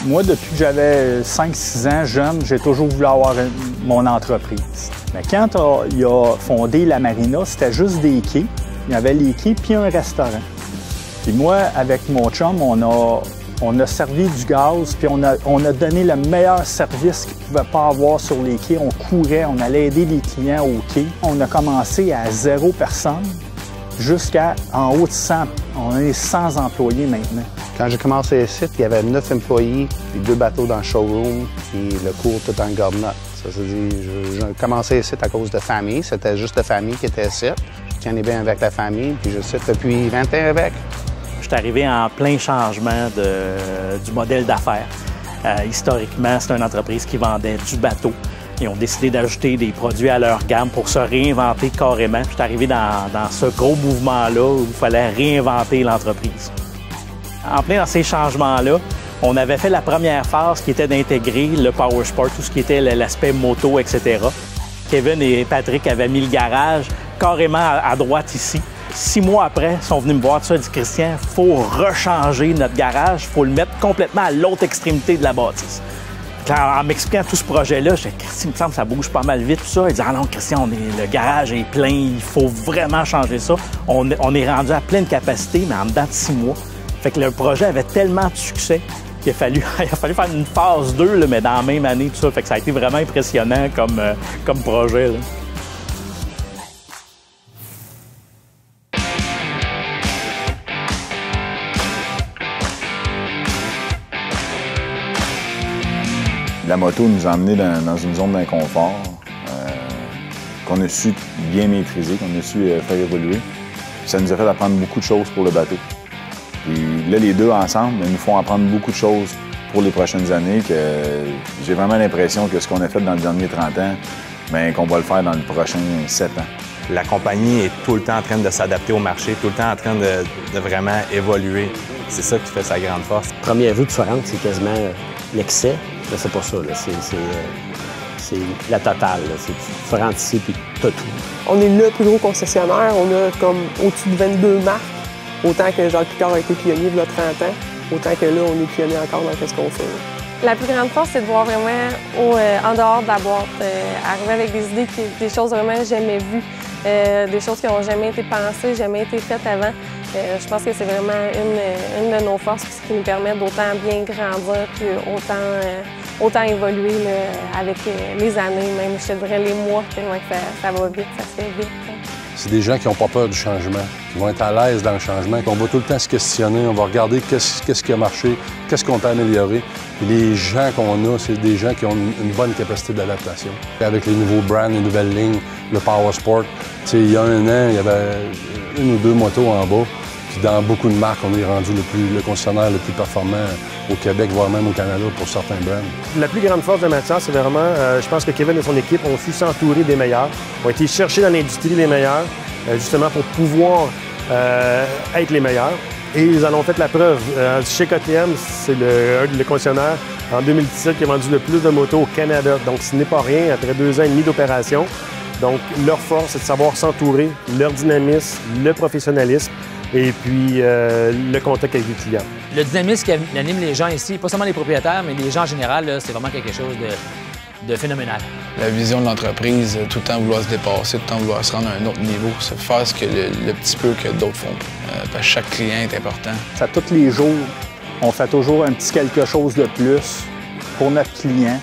Moi, depuis que j'avais 5-6 ans, jeune, j'ai toujours voulu avoir mon entreprise. Mais quand il a fondé la marina, c'était juste des quais. Il y avait les quais puis un restaurant. Puis moi, avec mon chum, on a servi du gaz, puis on a donné le meilleur service qu'il ne pouvait pas avoir sur les quais. On courait, on allait aider les clients au quai. On a commencé à 0 personne jusqu'à en haut de 100. On est 100 employés maintenant. Quand j'ai commencé ici, il y avait 9 employés, puis 2 bateaux dans le showroom, puis le cours tout en garde-note. Ça se dit, j'ai commencé ici à cause de famille. C'était juste la famille qui était ici. Je tiens bien avec la famille, puis je suis depuis 20 ans avec. Je suis arrivé en plein changement du modèle d'affaires. Historiquement, c'est une entreprise qui vendait du bateau. Ils ont décidé d'ajouter des produits à leur gamme pour se réinventer carrément. Je suis arrivé dans ce gros mouvement-là où il fallait réinventer l'entreprise. En plein dans ces changements-là, on avait fait la première phase qui était d'intégrer le power sport, tout ce qui était l'aspect moto, etc. Kevin et Patrick avaient mis le garage carrément à droite ici. 6 mois après, ils sont venus me voir, tout ça, dit Christian, il faut rechanger notre garage, il faut le mettre complètement à l'autre extrémité de la bâtisse. En m'expliquant tout ce projet-là, je disais, Christian, il me semble que ça bouge pas mal vite, tout ça. Il dit, ah non, Christian, le garage est plein, il faut vraiment changer ça. On est rendu à pleine capacité, mais en dedans de 6 mois. Fait que le projet avait tellement de succès qu'il a fallu faire une phase 2, là, mais dans la même année, tout ça. Fait que ça a été vraiment impressionnant comme projet, là. La moto nous a emmenés dans une zone d'inconfort qu'on a su bien maîtriser, qu'on a su faire évoluer. Ça nous a fait apprendre beaucoup de choses pour le bateau. Puis là, les deux ensemble, ils nous font apprendre beaucoup de choses pour les prochaines années. Que j'ai vraiment l'impression que ce qu'on a fait dans les derniers 30 ans, bien, qu'on va le faire dans les prochains 7 ans. La compagnie est tout le temps en train de s'adapter au marché, tout le temps en train de vraiment évoluer. C'est ça qui fait sa grande force. Première vue, tu rentres, c'est quasiment l'excès. Mais c'est pas ça, là. C'est la totale. Tu rentres ici puis t'as tout. On est le plus gros concessionnaire. On a comme au-dessus de 22 marques. Autant que Jacques Picard a été pionnier il y a 30 ans, autant que là, on est pionnier encore dans ce qu'on fait. La plus grande force, c'est de voir vraiment en dehors de la boîte, arriver avec des idées, des choses vraiment jamais vues, des choses qui n'ont jamais été pensées, jamais été faites avant. Je pense que c'est vraiment une de nos forces qui nous permet d'autant bien grandir puis autant évoluer là, avec les années, même je te dirais les mois, tellement que ça va vite, ça se fait vite. C'est des gens qui n'ont pas peur du changement, qui vont être à l'aise dans le changement, qu'on va tout le temps se questionner, on va regarder qu'est-ce qui a marché, qu'est-ce qu'on peut améliorer. Et les gens qu'on a, c'est des gens qui ont une bonne capacité d'adaptation. Avec les nouveaux brands, les nouvelles lignes, le Power Sport, il y a 1 an, il y avait 1 ou 2 motos en bas. Puis dans beaucoup de marques, on est rendu le concessionnaire le plus performant au Québec, voire même au Canada pour certains brands. La plus grande force de Mathias, c'est vraiment, je pense que Kevin et son équipe ont su s'entourer des meilleurs, ont été chercher dans l'industrie les meilleurs, justement pour pouvoir être les meilleurs. Et ils en ont fait la preuve. Chez KTM, c'est le concessionnaire en 2017 qui a vendu le plus de motos au Canada. Donc ce n'est pas rien après 2 ans et demi d'opération. Donc leur force, c'est de savoir s'entourer, leur dynamisme, le professionnalisme. Et puis le contact avec les clients. Le dynamisme qui anime les gens ici, pas seulement les propriétaires, mais les gens en général, c'est vraiment quelque chose de phénoménal. La vision de l'entreprise, tout le temps vouloir se dépasser, tout le temps vouloir se rendre à un autre niveau, c'est faire ce que le petit peu que d'autres font. Parce que chaque client est important. À tous les jours, on fait toujours un petit quelque chose de plus pour notre client.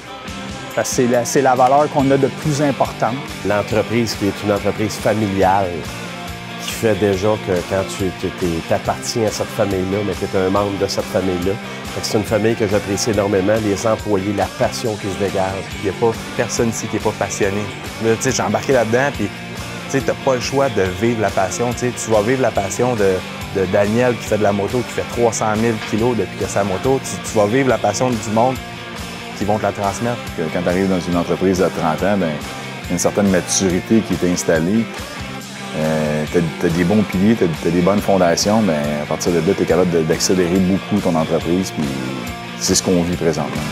Parce que c'est la valeur qu'on a de plus importante. L'entreprise qui est une entreprise familiale, qui fait déjà que quand tu appartiens à cette famille-là, mais tu es un membre de cette famille-là. C'est une famille que j'apprécie énormément, les employés, la passion qui se dégage. Il n'y a pas personne ici qui n'est pas passionné. J'ai embarqué là-dedans, puis tu n'as pas le choix de vivre la passion. Tu vas vivre la passion de Daniel qui fait de la moto, qui fait 300 000 kilos depuis que sa moto. Tu vas vivre la passion du monde qui vont te la transmettre. Quand tu arrives dans une entreprise de 30 ans, bien, il y a une certaine maturité qui est installée. Tu as des bons piliers, tu as des bonnes fondations, mais à partir de là, tu es capable d'accélérer beaucoup ton entreprise, puis c'est ce qu'on vit présentement.